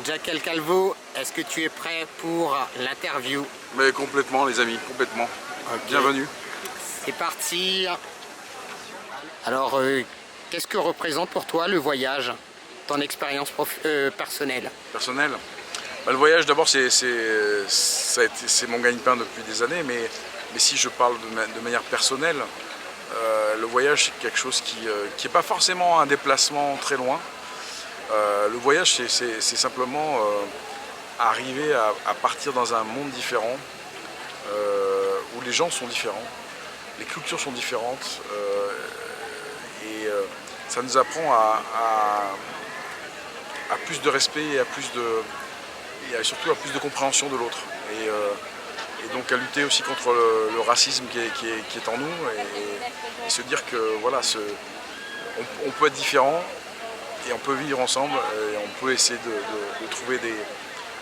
Jack El Calvo, est-ce que tu es prêt pour l'interview? Mais complètement les amis, complètement. Okay. Bienvenue. C'est parti. Alors, qu'est-ce que représente pour toi le voyage? Ton expérience personnelle? Personnel. Bah, le voyage d'abord c'est mon gagne-pain depuis des années, mais si je parle de manière personnelle, le voyage c'est quelque chose qui n'est pas forcément un déplacement très loin. Le voyage c'est simplement arriver à partir dans un monde différent, où les gens sont différents, les cultures sont différentes, et ça nous apprend à plus de respect et surtout à plus de compréhension de l'autre. Et donc à lutter aussi contre le racisme qui est en nous, et se dire que voilà, on peut être différent et on peut vivre ensemble, et on peut essayer de trouver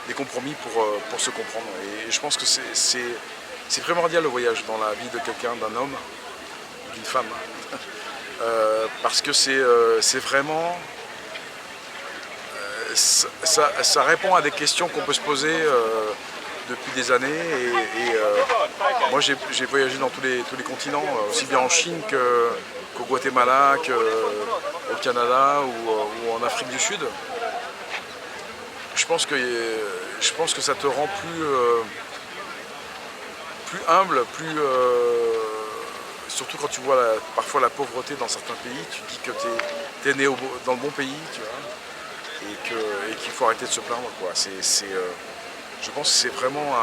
des compromis pour se comprendre. Et je pense que c'est primordial le voyage dans la vie de quelqu'un, d'un homme, d'une femme, parce que c'est vraiment... Ça répond à des questions qu'on peut se poser depuis des années, moi j'ai voyagé dans tous les continents, aussi bien en Chine qu'au Guatemala, qu'au Canada ou en Afrique du Sud. Je pense que ça te rend plus humble, surtout quand tu vois parfois la pauvreté dans certains pays. Tu te dis que tu es né dans le bon pays, tu vois, et qu'il faut arrêter de se plaindre, quoi. Je pense que c'est vraiment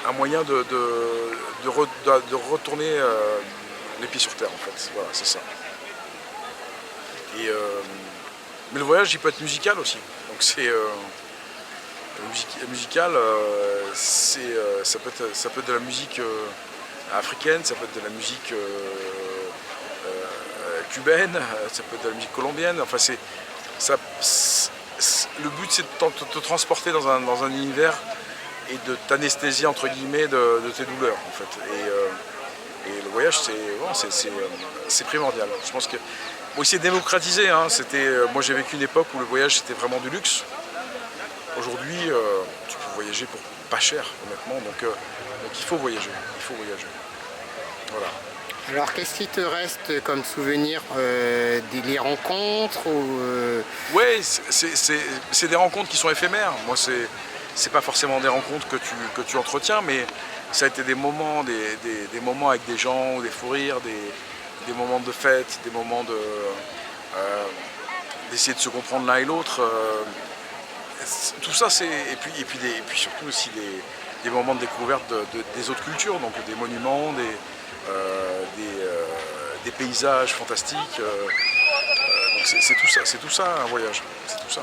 un moyen de retourner les pieds sur terre, en fait. Voilà, c'est ça. Mais le voyage, il peut être musical aussi. Donc musical, ça peut être de la musique africaine, ça peut être de la musique cubaine, ça peut être de la musique colombienne. Enfin, le but, c'est de te transporter dans un univers et de t'anesthésier, entre guillemets, de tes douleurs, en fait. Et le voyage, c'est primordial. Je pense que bon, il s'est démocratisé. Hein. Moi, j'ai vécu une époque où le voyage, c'était vraiment du luxe. Aujourd'hui, tu peux voyager pour pas cher, honnêtement. Donc il faut voyager. Voilà. Alors, qu'est-ce qui te reste comme souvenir des rencontres Oui, c'est des rencontres qui sont éphémères. Moi, c'est pas forcément des rencontres que tu entretiens, mais ça a été des moments, des moments avec des gens, des fous rires, des moments de fête, des moments d'essayer de se comprendre l'un et l'autre. Tout ça, et puis surtout aussi des moments de découverte des autres cultures, donc des monuments, des paysages fantastiques. Donc c'est tout ça un voyage, c'est tout ça.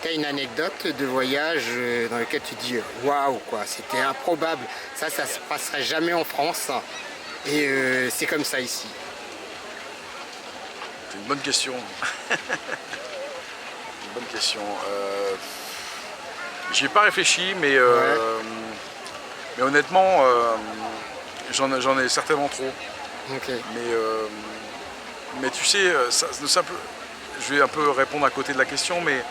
Tu as une anecdote de voyage dans laquelle tu dis waouh, quoi, c'était improbable, ça se passerait jamais en France, et c'est comme ça ici? C'est une bonne question. Une bonne question. J'y ai pas réfléchi, mais honnêtement, j'en ai certainement trop. Okay. Mais tu sais, je vais un peu répondre à côté de la question, mais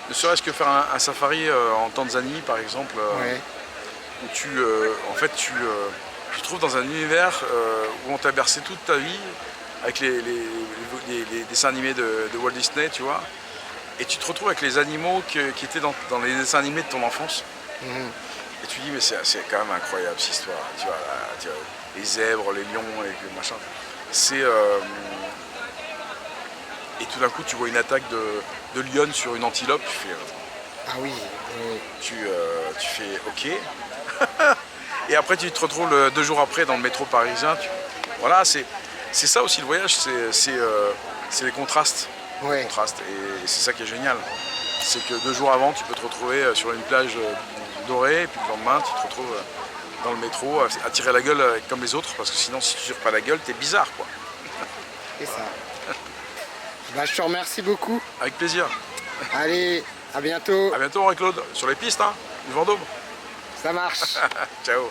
ne serait-ce que faire un safari en Tanzanie, par exemple, où tu te trouves dans un univers où on t'a bercé toute ta vie avec les dessins animés de Walt Disney, tu vois, et tu te retrouves avec les animaux qui étaient dans les dessins animés de ton enfance. Et tu dis, mais c'est quand même incroyable cette histoire, tu vois, les zèbres, les lions, les machins. Et tout d'un coup, tu vois une attaque de lionne sur une antilope, tu fais... Ah oui. Tu fais OK. Et après, tu te retrouves 2 jours après dans le métro parisien. Voilà, c'est ça aussi le voyage, c'est les contrastes. Ouais. Les contrastes. Et c'est ça qui est génial. C'est que 2 jours avant, tu peux te retrouver sur une plage dorée, et puis le lendemain, tu te retrouves dans le métro à tirer la gueule comme les autres, parce que sinon, si tu tires pas la gueule, t'es bizarre, quoi. C'est ça. Bah, je te remercie beaucoup. Avec plaisir. Allez, à bientôt. À bientôt, Henri-Claude, sur les pistes, hein, du Vendôme. Ça marche. Ciao.